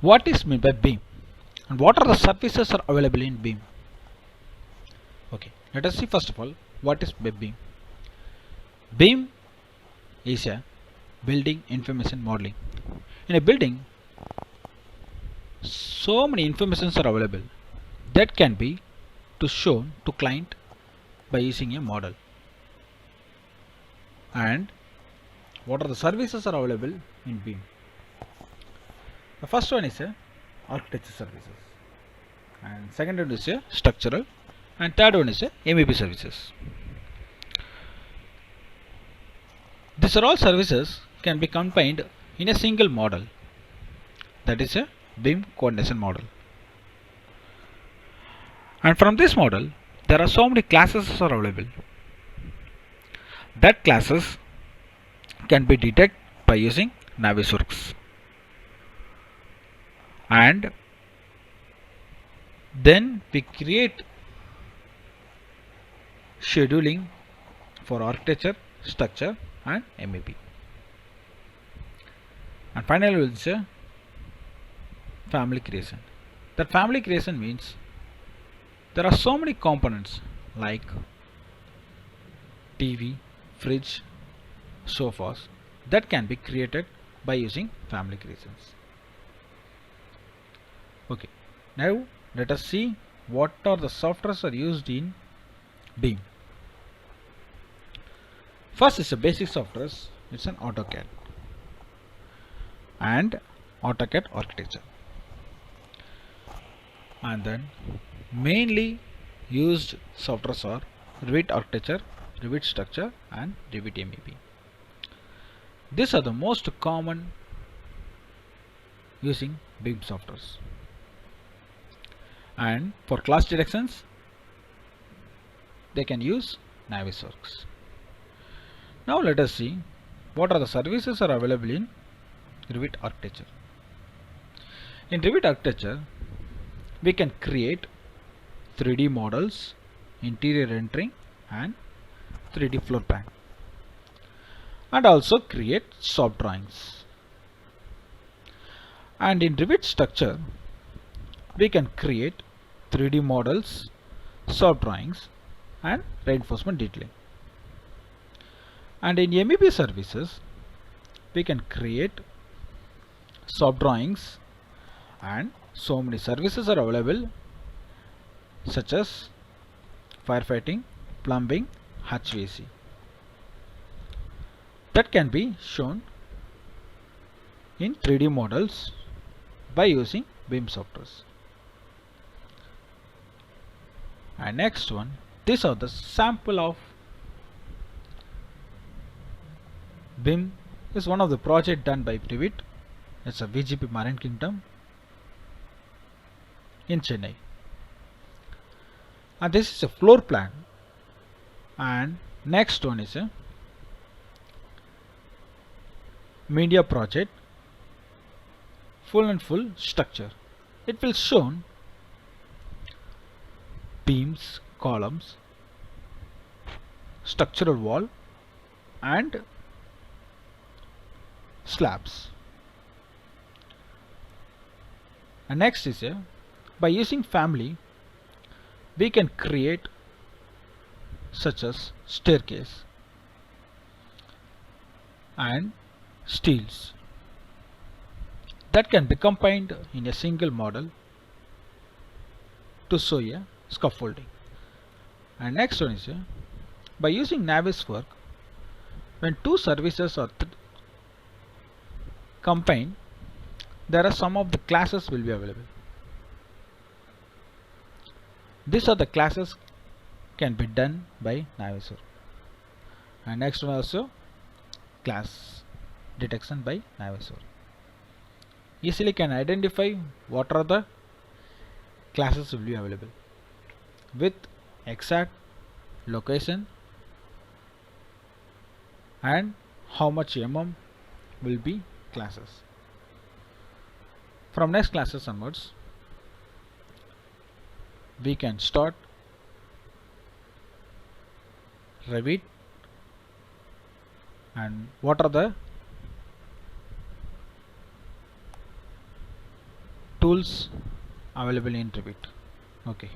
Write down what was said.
What is meant by BIM and what are the services are available in BIM? Okay, let us see first of all what is BIM. BIM is a building information modeling. In a building, so many informations are available that can be shown to client by using a model. And what are the services are available in BIM? The first one is a architecture services, and second one is a structural, and third one is a MEP services. These are all services can be combined in a single model, that is a BIM coordination model. And from this model there are so many classes are available. That classes can be detected by using navisworks, and then we create scheduling for architecture, structure and MEP. And finally we'll say family creation. That family creation means there are so many components like TV, fridge, sofas that can be created by using family creations. Okay, now let us see what are the softwares are used in BIM. First is a basic softwares. It's an AutoCAD and AutoCAD architecture, and then mainly used softwares are Revit Architecture, Revit Structure and Revit MEP. These are the most common using BIM softwares. And for class directions they can use navisworks. Now let us see what are the services are available in Revit Architecture. In Revit Architecture we can create 3D models, interior rendering and 3D floor plan, and also create soft drawings. And in Revit Structure we can create 3D models, soft drawings and reinforcement detailing. And in MEP services we can create soft drawings, and so many services are available such as firefighting, plumbing, HVAC that can be shown in 3D models by using BIM softwares. And next one, these are the sample of BIM is one of the project done by Revit. It's a VGP Marine Kingdom in Chennai, and this is a floor plan. And next one is a media project, full and full structure. It will shown beams, columns, structural wall and slabs. And next is a, by using family we can create such as staircase and steels that can be combined in a single model to show a scaffolding. And next one is by using naviswork, when two services are combined, there are some of the classes will be available. These are the classes can be done by naviswork. And next one also class detection by naviswork. Easily can identify what are the classes will be available with exact location and how much will be classes. From next classes onwards we can start Revit and what are the tools available in Revit. Okay,